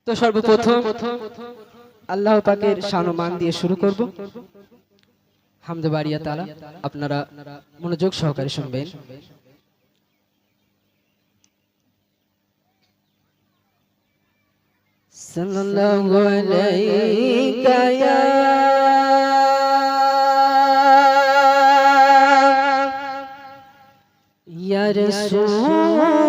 তো সর্বপ্রথম আল্লাহ পাকের শানমান দিয়ে শুরু করব। হামদে বাড়িয়া তাআলা, আপনারা মনোযোগ সহকারে শুনবেন। সাল্লাল্লাহু আলাইকা ইয়া রাসূলুল্লাহ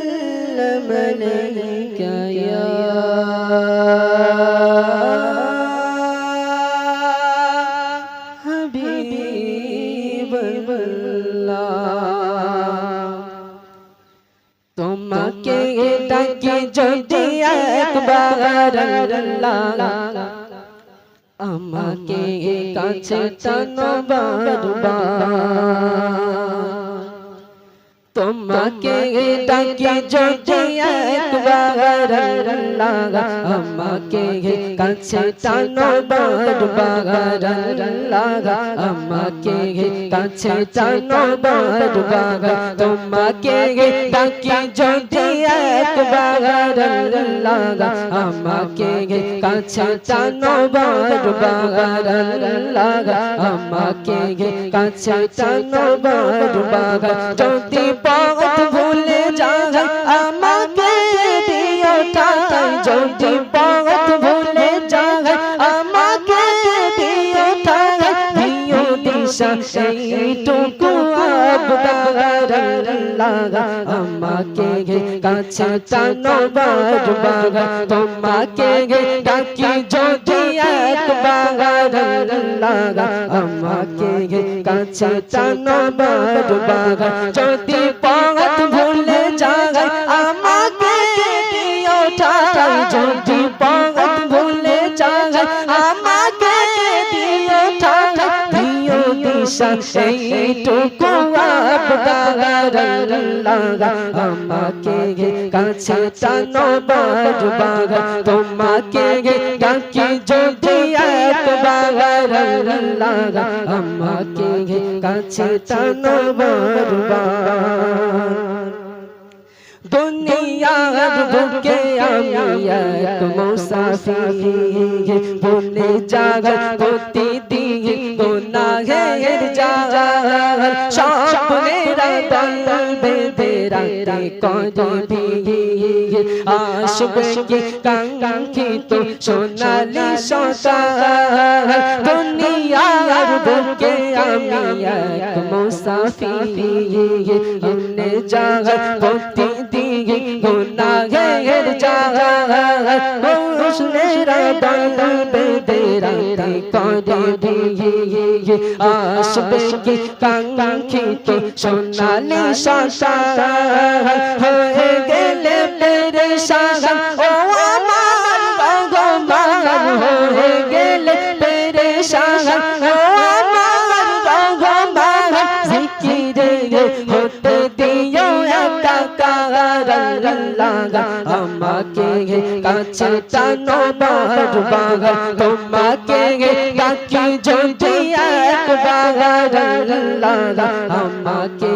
وسلم عليك يا حبيب الله তোমাকে ডাকি যদি একবার আল্লাহ আমাকে কাছে টানো বারবার তোমাকে ডাকি যদি একবার আল্লাহ আমাকে কাছে টানো বারবার আল্লাহ আমাকে কাছে টানো বারবার তোমাকে ডাকি যদি একবার আল্লাহ আমাকে কাছে টানো বারবার আল্লাহ আমাকে কাছে টানো বারবার যদি পথ ভুলে যায় আমাকে দিও ঠাই যদি পথ ভুলে যায় আমাকে দিও ঠাই দিও দিশা এইটুকু আবদার আল্লাহ আমাকে কাছে টানো বারবার তোমাকে ডাকি যদি একবার আল্লাহ আমাকে কাছে টানো বারবার যদি পথ ভুলে যায় আমাকে দিও ঠাই যদি পথ ভুলে যায় আমাকে দিও ঠাই দিও দিশা এইটুকু আবদার আল্লাহ আমাকে কাছে টানো বারবার তোমাকে ডাকি যদি একবার আল্লাহ আমাকে কাছে টানো বারবার দুনিয়ার বুকে আমি এক মুসাফির ভুলে যাই প্রতিদিন গুনাহের জাল স্বপ্নের দল বেঁধে রাতে করবি আসবে কি কাঙ্ক্ষিত সোনালি সকাল দুনিয়ার বুকে আমি এক মুসাফির ভুলে যাই প্রতিদিন গুনাহের জাল স্বপ্নের দল বেঁধে রাতে করবি আসবে কি কাঙ্ক্ষিত সোনালি সকাল হয়ে গেলে পেরেশান ও আমার ভগবান হয়ে গেলে পেরেশান ও আমার ভগবান জিকিরে হতে দিও একাকার আল্লাহ আমাকে কাছে টানো বারবার তোমাকে ডাকি যদি একবার আল্লাহ আমাকে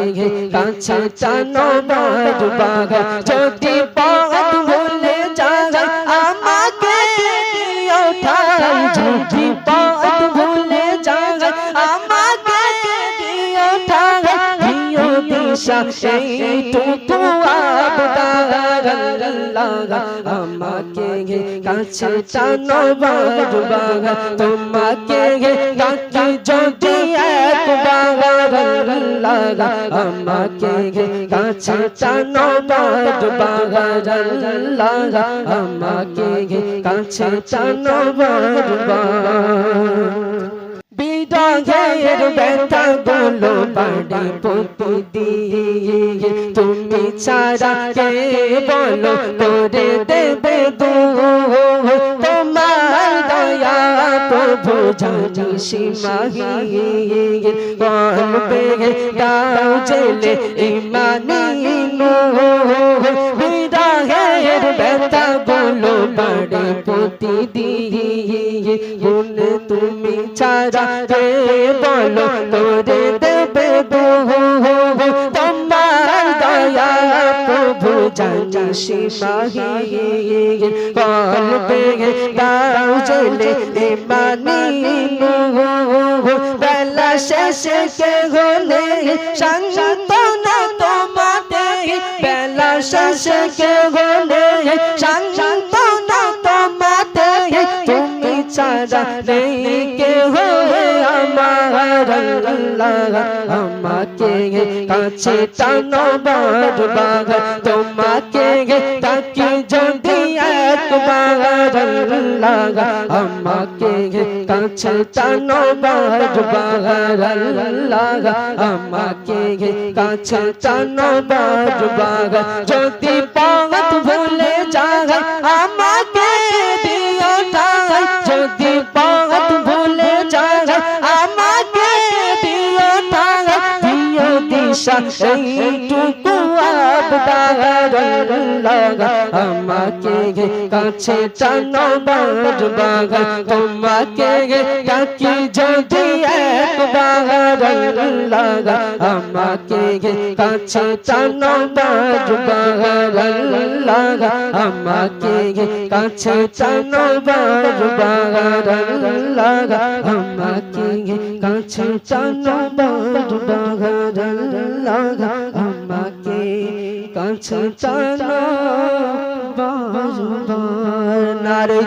কাছে টানো বারবার যদি পথ ভুলে যায় আমাকে দিও ঠাই যদি পথ ভুলে যায় আমাকে দিও ঠাই দিও দিশা এইটুকু আবদার আল্লাহ আমাকে কাছে টানো বারবার তোমাকে ডাকি যদি একবার আল্লাহ আমাকে কাছে টানো বারবার আল্লাহ আমাকে কাছে টানো বারবার বিরহের ব্যথা গুলো বাড়ি প্রতিদিন তুমি ছাড়া কে বলো করে দেবে দূর তোমার দয়া প্রভু জানি সীমাহীন কলবে দাও জেলে ইমানি নূর গায়ের ব্যথা গুলো বাড়ে প্রতিদিন বলে তুমি ছাড়া রে বলো করে দেবে তোমার দয়া প্রভু জানি সীমাহীন কলবে দাও জ্বলে ইমানি বেলা শেষে কে হলে সান্তনা তোমাদের বেলা শেষে কে হলে সান্তনা তোমাদের তুমি ছাড়া নেই কেহ আমার আল্লাহ আমাকে কাছে টানো বারবার তোমাকে তাকি যদি একবার আল্লাহ আমাকে কাছে টানো বারবার আল্লাহ আমাকে কাছে টানো বারবার যদি পথ ভুলে যায় আমাকে দিও ঠাই যদি পথ ভুলে যায় আমাকে দিও ঠাই দিও দিশা এইটুকু আবদার আল্লাহ আমাকে কাছে টানো বারবার তোমাকে তাকি যদি একবার আল্লাহ আমাকে কাছে টানো বারবার আল্লাহ আমাকে কাছে টানো বারবার আল্লাহ আমাকে কাছে টানো বারবার আল্লাহ আমাকে কাছে টানো বারবার নারে